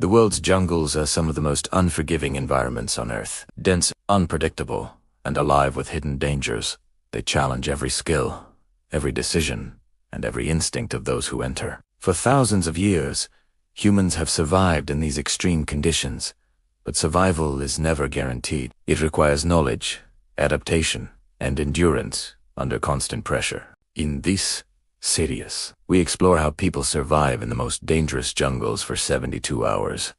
The world's jungles are some of the most unforgiving environments on Earth. Dense, unpredictable, and alive with hidden dangers. They challenge every skill, every decision, and every instinct of those who enter. For thousands of years, humans have survived in these extreme conditions, but survival is never guaranteed. It requires knowledge, adaptation, and endurance under constant pressure. In this series, we explore how people survive in the most dangerous jungles for 72 hours,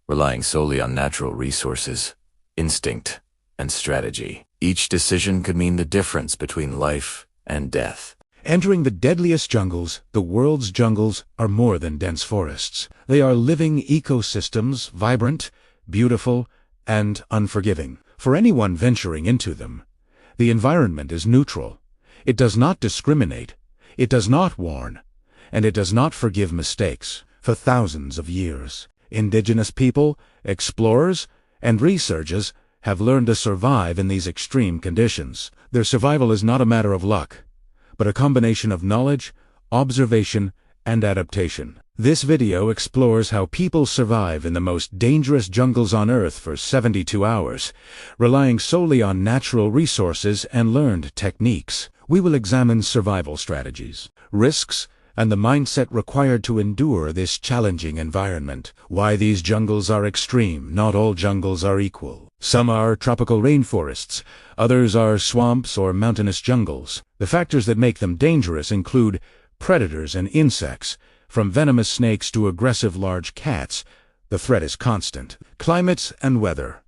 relying solely on natural resources, instinct, and strategy. Each decision could mean the difference between life and death. Entering the deadliest jungles, the world's jungles are more than dense forests. They are living ecosystems, vibrant, beautiful, and unforgiving. For anyone venturing into them, the environment is neutral. It does not discriminate, it does not warn, and it does not forgive mistakes. For thousands of years, indigenous people, explorers, and researchers have learned to survive in these extreme conditions. Their survival is not a matter of luck, but a combination of knowledge, observation, and adaptation. This video explores how people survive in the most dangerous jungles on Earth for 72 hours, relying solely on natural resources and learned techniques. We will examine survival strategies, risks, and the mindset required to endure this challenging environment. Why these jungles are extreme. Not all jungles are equal. Some are tropical rainforests, others are swamps or mountainous jungles. The factors that make them dangerous include predators and insects. From venomous snakes to aggressive large cats, the threat is constant. Climates and weather.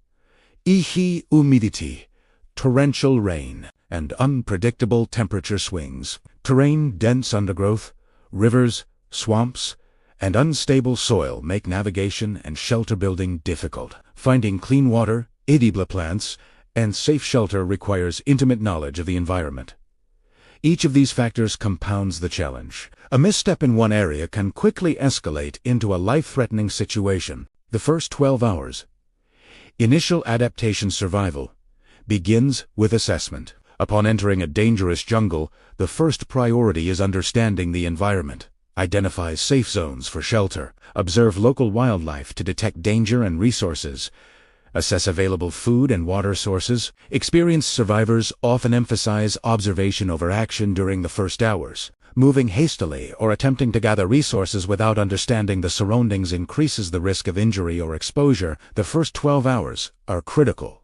Humidity, torrential rain, and unpredictable temperature swings. Terrain, dense undergrowth, rivers, swamps, and unstable soil make navigation and shelter building difficult. Finding clean water, edible plants, and safe shelter requires intimate knowledge of the environment. Each of these factors compounds the challenge. A misstep in one area can quickly escalate into a life-threatening situation. The first 12 hours. Initial adaptation survival begins with assessment. Upon entering a dangerous jungle, the first priority is understanding the environment. Identify safe zones for shelter. Observe local wildlife to detect danger and resources. Assess available food and water sources. Experienced survivors often emphasize observation over action during the first hours. Moving hastily or attempting to gather resources without understanding the surroundings increases the risk of injury or exposure. The first 12 hours are critical.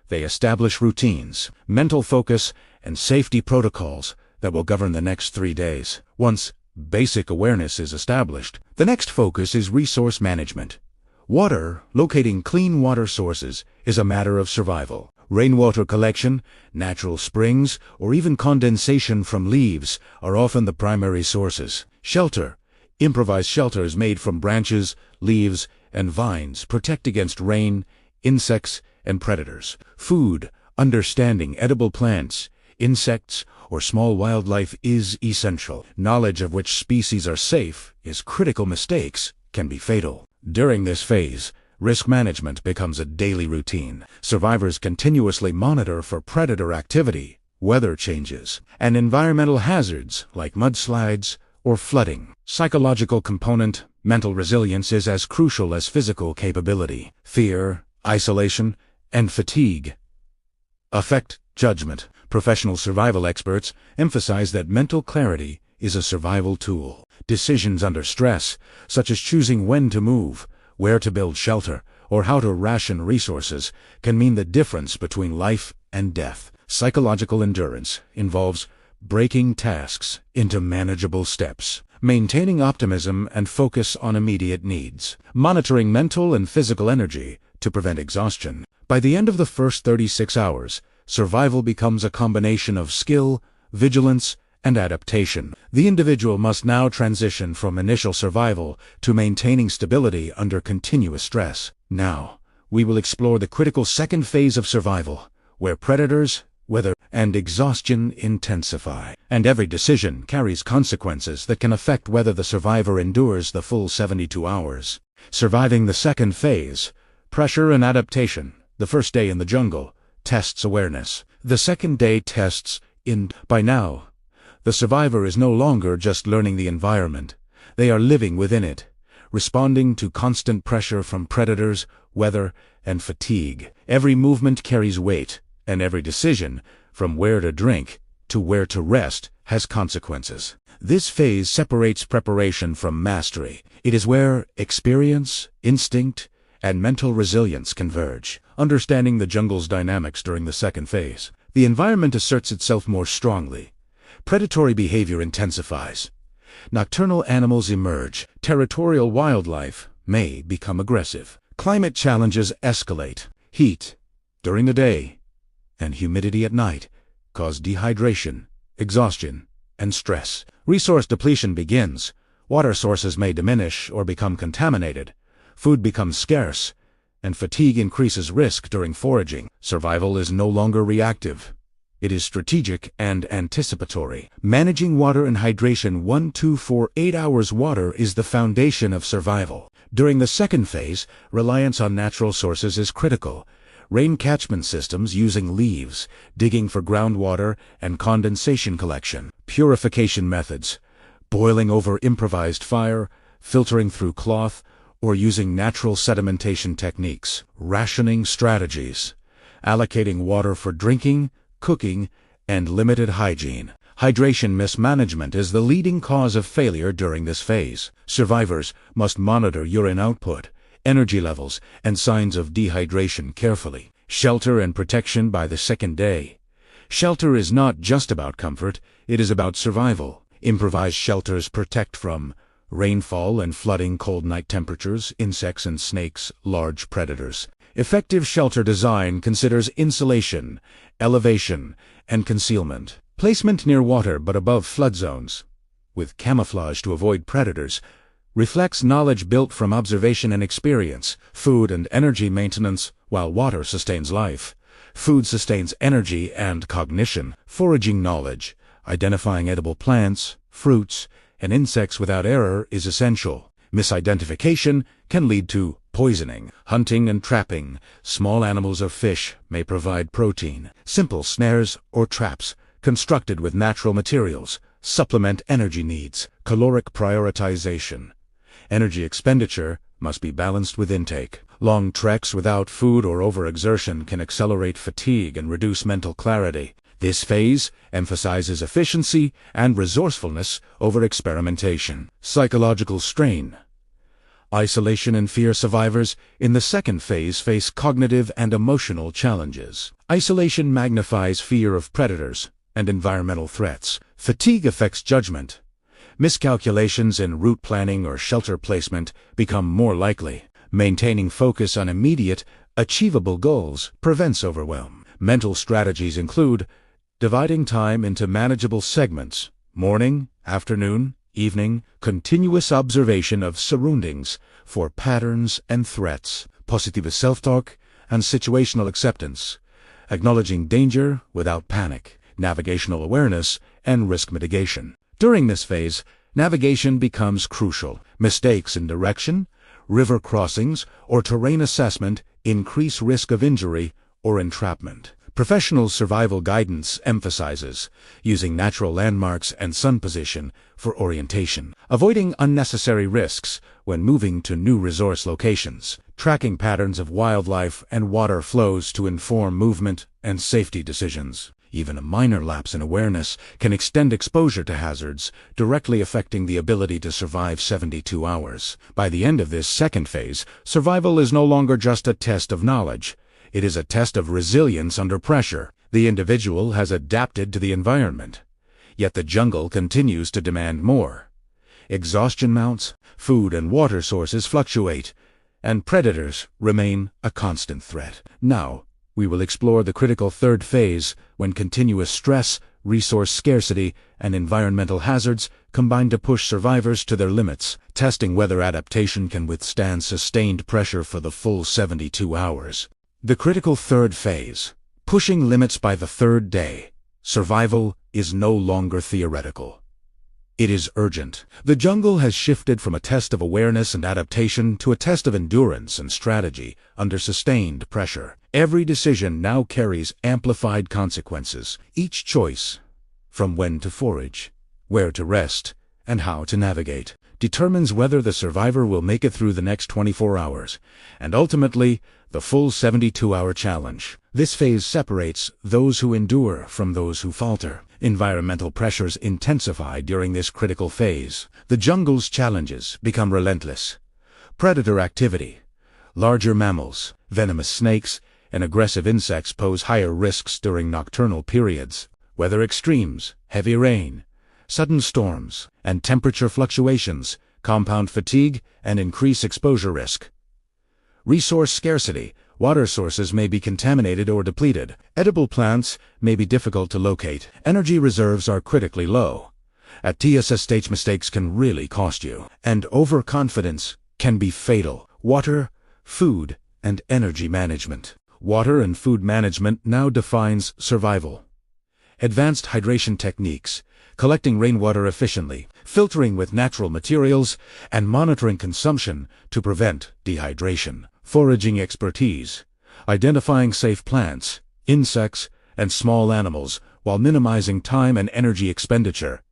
They establish routines, mental focus, and safety protocols that will govern the next 3 days. Once basic awareness is established, the next focus is resource management. Water, locating clean water sources, is a matter of survival. Rainwater collection, natural springs, or even condensation from leaves are often the primary sources. Shelter. Improvised shelters made from branches, leaves, and vines protect against rain, insects, and predators. Food. Understanding edible plants, insects, or small wildlife is essential. Knowledge of which species are safe is critical. Mistakes can be fatal. During this phase, risk management becomes a daily routine. Survivors continuously monitor for predator activity, weather changes, and environmental hazards like mudslides or flooding. Psychological component. Mental resilience is as crucial as physical capability. Fear, isolation, and fatigue affect judgment. Professional survival experts emphasize that mental clarity is a survival tool. Decisions under stress, such as choosing when to move, where to build shelter, or how to ration resources, can mean the difference between life and death. Psychological endurance involves breaking tasks into manageable steps, maintaining optimism and focus on immediate needs, monitoring mental and physical energy to prevent exhaustion. By the end of the first 36 hours, survival becomes a combination of skill, vigilance, and adaptation. The individual must now transition from initial survival to maintaining stability under continuous stress. Now, we will explore the critical second phase of survival, where predators, weather, and exhaustion intensify. And every decision carries consequences that can affect whether the survivor endures the full 72 hours. Surviving the second phase. Pressure and adaptation. The first day in the jungle tests awareness. The second day tests by now, the survivor is no longer just learning the environment. They are living within it, responding to constant pressure from predators, weather, and fatigue. Every movement carries weight, and every decision, from where to drink to where to rest, has consequences. This phase separates preparation from mastery. It is where experience, instinct, and mental resilience converge. Understanding the jungle's dynamics during the second phase. The environment asserts itself more strongly. Predatory behavior intensifies. Nocturnal animals emerge. Territorial wildlife may become aggressive. Climate challenges escalate. Heat during the day and humidity at night cause dehydration, exhaustion, and stress. Resource depletion begins. Water sources may diminish or become contaminated. Food becomes scarce, and fatigue increases risk during foraging. Survival is no longer reactive. It is strategic and anticipatory. Managing water and hydration 1-4-8 hours. Water is the foundation of survival. During the second phase, reliance on natural sources is critical. Rain catchment systems using leaves, digging for groundwater, and condensation collection. Purification methods: boiling over improvised fire, filtering through cloth, or using natural sedimentation techniques. Rationing strategies: allocating water for drinking, cooking, and limited hygiene. Hydration mismanagement is the leading cause of failure during this phase. Survivors must monitor urine output, energy levels, and signs of dehydration carefully. Shelter and protection by the second day. Shelter is not just about comfort, it is about survival. Improvised shelters protect from rainfall and flooding, cold night temperatures, insects and snakes, large predators. Effective shelter design considers insulation, elevation, and concealment. Placement near water but above flood zones, with camouflage to avoid predators, reflects knowledge built from observation and experience. Food and energy maintenance. While water sustains life, food sustains energy and cognition. Foraging knowledge, identifying edible plants, fruits, and insects without error is essential. Misidentification can lead to poisoning. Hunting and trapping. Small animals or fish may provide protein. Simple snares or traps, constructed with natural materials, supplement energy needs. Caloric prioritization. Energy expenditure must be balanced with intake. Long treks without food or overexertion can accelerate fatigue and reduce mental clarity. This phase emphasizes efficiency and resourcefulness over experimentation. Psychological strain. Isolation and fear. Survivors in the second phase face cognitive and emotional challenges. Isolation magnifies fear of predators and environmental threats. Fatigue affects judgment. Miscalculations in route planning or shelter placement become more likely. Maintaining focus on immediate, achievable goals prevents overwhelm. Mental strategies include dividing time into manageable segments: morning, afternoon, evening, continuous observation of surroundings for patterns and threats, positive self-talk and situational acceptance, acknowledging danger without panic, navigational awareness, and risk mitigation. During this phase, navigation becomes crucial. Mistakes in direction, river crossings, or terrain assessment increase risk of injury or entrapment. Professional survival guidance emphasizes using natural landmarks and sun position for orientation, avoiding unnecessary risks when moving to new resource locations, tracking patterns of wildlife and water flows to inform movement and safety decisions. Even a minor lapse in awareness can extend exposure to hazards, directly affecting the ability to survive 72 hours. By the end of this second phase, survival is no longer just a test of knowledge. It is a test of resilience under pressure. The individual has adapted to the environment, yet the jungle continues to demand more. Exhaustion mounts, food and water sources fluctuate, and predators remain a constant threat. Now, we will explore the critical third phase, when continuous stress, resource scarcity, and environmental hazards combine to push survivors to their limits, testing whether adaptation can withstand sustained pressure for the full 72 hours. The critical third phase, pushing limits by the third day. Survival is no longer theoretical. It is urgent. The jungle has shifted from a test of awareness and adaptation to a test of endurance and strategy under sustained pressure. Every decision now carries amplified consequences. Each choice, from when to forage, where to rest, and how to navigate, determines whether the survivor will make it through the next 24 hours, and ultimately, the full 72-hour challenge. This phase separates those who endure from those who falter. Environmental pressures intensify during this critical phase. The jungle's challenges become relentless. Predator activity, larger mammals, venomous snakes, and aggressive insects pose higher risks during nocturnal periods. Weather extremes, heavy rain, sudden storms, and temperature fluctuations compound fatigue and increase exposure risk. Resource scarcity. Water sources may be contaminated or depleted. Edible plants may be difficult to locate. Energy reserves are critically low. At TSS, mistakes can really cost you. And overconfidence can be fatal. Water, food, and energy management. Water and food management now defines survival. Advanced hydration techniques, collecting rainwater efficiently, filtering with natural materials, and monitoring consumption to prevent dehydration. Foraging expertise, identifying safe plants, insects, and small animals while minimizing time and energy expenditure.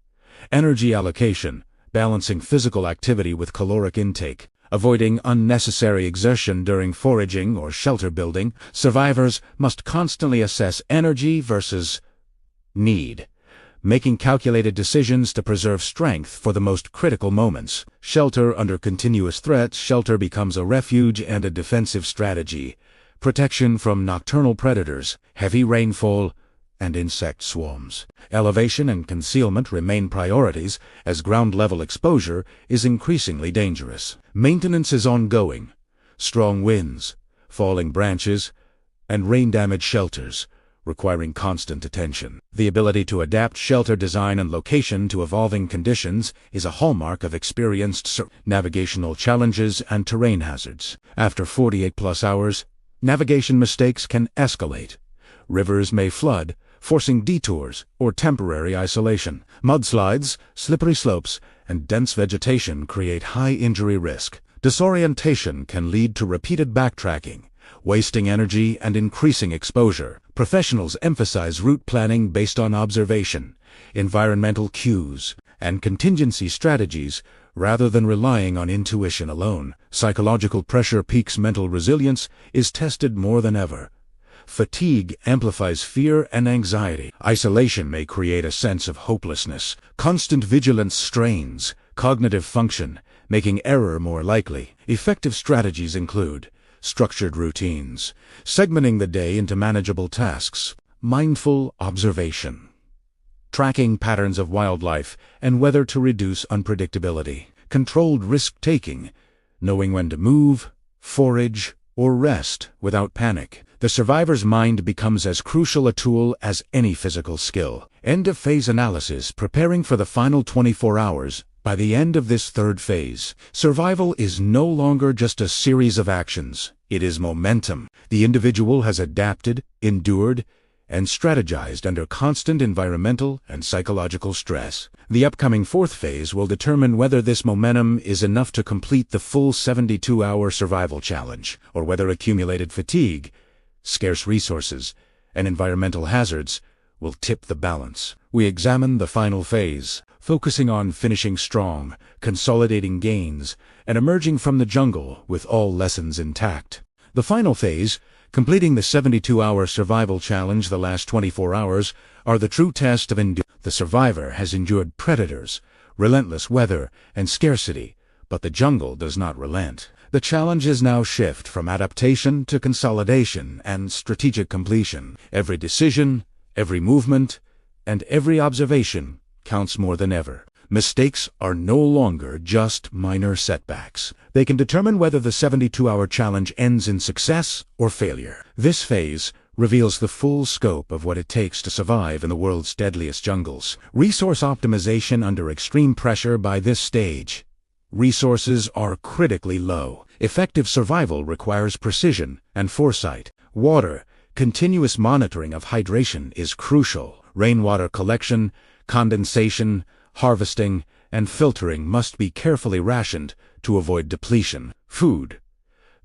Energy allocation, balancing physical activity with caloric intake. Avoiding unnecessary exertion during foraging or shelter building. Survivors must constantly assess energy versus need, making calculated decisions to preserve strength for the most critical moments. Shelter under continuous threats. Shelter becomes a refuge and a defensive strategy. Protection from nocturnal predators, heavy rainfall, and insect swarms. Elevation and concealment remain priorities as ground-level exposure is increasingly dangerous. Maintenance is ongoing. Strong winds, falling branches, and rain-damaged shelters requiring constant attention. The ability to adapt shelter design and location to evolving conditions is a hallmark of experienced navigational challenges and terrain hazards. After 48+ hours, navigation mistakes can escalate. Rivers may flood, forcing detours or temporary isolation. Mudslides, slippery slopes, and dense vegetation create high injury risk. Disorientation can lead to repeated backtracking, wasting energy and increasing exposure. Professionals emphasize route planning based on observation, environmental cues, and contingency strategies rather than relying on intuition alone. Psychological pressure peaks. Mental resilience is tested more than ever. Fatigue amplifies fear and anxiety. Isolation may create a sense of hopelessness. Constant vigilance strains cognitive function, making error more likely. Effective strategies include structured routines, segmenting the day into manageable tasks, mindful observation, tracking patterns of wildlife and weather to reduce unpredictability, controlled risk-taking, knowing when to move, forage, or rest without panic. The survivor's mind becomes as crucial a tool as any physical skill. End-of-phase analysis, preparing for the final 24 hours. By the end of this third phase, survival is no longer just a series of actions. It is momentum. The individual has adapted, endured, and strategized under constant environmental and psychological stress. The upcoming fourth phase will determine whether this momentum is enough to complete the full 72-hour survival challenge, or whether accumulated fatigue, scarce resources, and environmental hazards will tip the balance. We examine the final phase, focusing on finishing strong, consolidating gains, and emerging from the jungle with all lessons intact. The final phase, completing the 72-hour survival challenge, the last 24 hours, are the true test of endurance. The survivor has endured predators, relentless weather, and scarcity, but the jungle does not relent. The challenges now shift from adaptation to consolidation and strategic completion. Every decision, every movement, and every observation counts more than ever. Mistakes are no longer just minor setbacks. They can determine whether the 72-hour challenge ends in success or failure. This phase reveals the full scope of what it takes to survive in the world's deadliest jungles. Resource optimization under extreme pressure. By this stage, resources are critically low. Effective survival requires precision and foresight. Water, continuous monitoring of hydration is crucial. Rainwater collection, condensation, harvesting, and filtering must be carefully rationed to avoid depletion. Food.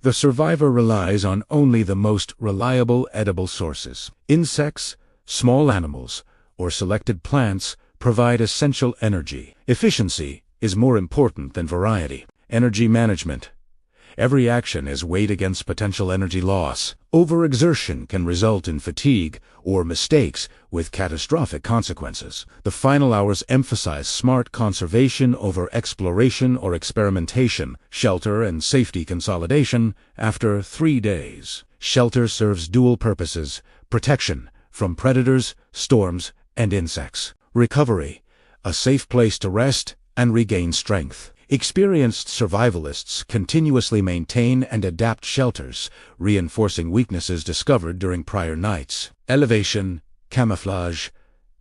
The survivor relies on only the most reliable edible sources. Insects, small animals, or selected plants provide essential energy. Efficiency is more important than variety. Energy management. Every action is weighed against potential energy loss. Overexertion can result in fatigue or mistakes with catastrophic consequences. The final hours emphasize smart conservation over exploration or experimentation, shelter and safety consolidation after 3 days. Shelter serves dual purposes: protection from predators, storms, and insects. Recovery, a safe place to rest and regain strength. Experienced survivalists continuously maintain and adapt shelters, reinforcing weaknesses discovered during prior nights. Elevation, camouflage,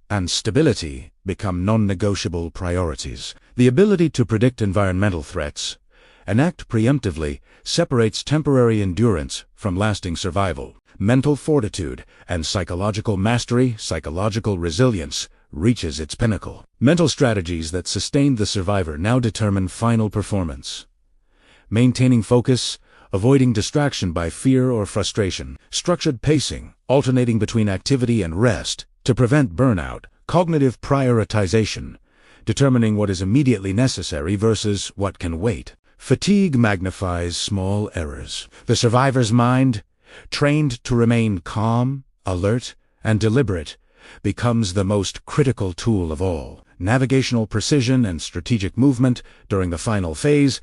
and stability become non-negotiable priorities. The ability to predict environmental threats and act preemptively separates temporary endurance from lasting survival. Mental fortitude and psychological mastery, psychological resilience, reaches its pinnacle. Mental strategies that sustained the survivor now determine final performance. Maintaining focus, avoiding distraction by fear or frustration. Structured pacing, alternating between activity and rest to prevent burnout. Cognitive prioritization, determining what is immediately necessary versus what can wait. Fatigue magnifies small errors. The survivor's mind, trained to remain calm, alert, and deliberate, becomes the most critical tool of all. Navigational precision and strategic movement during the final phase.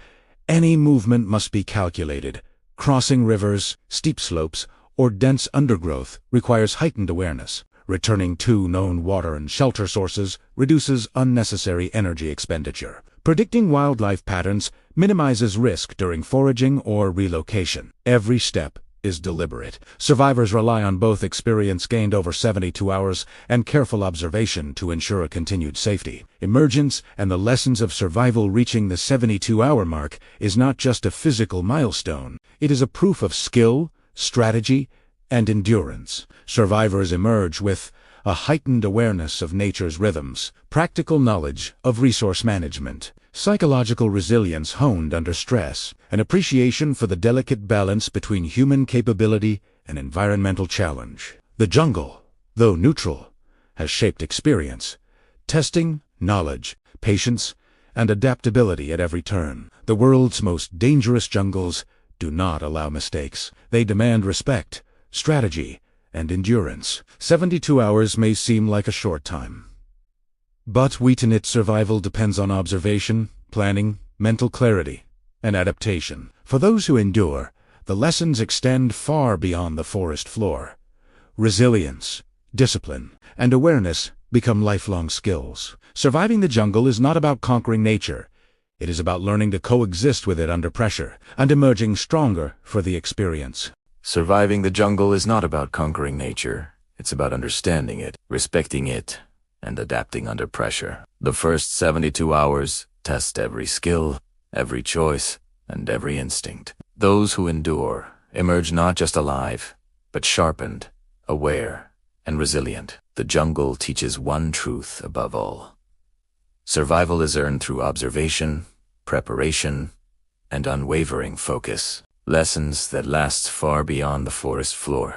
Any movement must be calculated. Crossing rivers, steep slopes, or dense undergrowth requires heightened awareness. Returning to known water and shelter sources reduces unnecessary energy expenditure. Predicting wildlife patterns minimizes risk during foraging or relocation. Every step is deliberate. Survivors rely on both experience gained over 72 hours and careful observation to ensure continued safety. Emergence and the lessons of survival. Reaching the 72-hour mark is not just a physical milestone. It is a proof of skill, strategy, and endurance. Survivors emerge with a heightened awareness of nature's rhythms, practical knowledge of resource management, psychological resilience honed under stress, an appreciation for the delicate balance between human capability and environmental challenge. The jungle, though neutral, has shaped experience, testing knowledge, patience, and adaptability at every turn. The world's most dangerous jungles do not allow mistakes. They demand respect, strategy, and endurance. 72 hours may seem like a short time, but Wheatonite survival depends on observation, planning, mental clarity, and adaptation. For those who endure, the lessons extend far beyond the forest floor. Resilience, discipline, and awareness become lifelong skills. Surviving the jungle is not about conquering nature. It is about learning to coexist with it under pressure and emerging stronger for the experience. Surviving the jungle is not about conquering nature. It's about understanding it, respecting it, and adapting under pressure. The first 72 hours test every skill, every choice, and every instinct. Those who endure emerge not just alive, but sharpened, aware, and resilient. The jungle teaches one truth above all. Survival is earned through observation, preparation, and unwavering focus. Lessons that last far beyond the forest floor.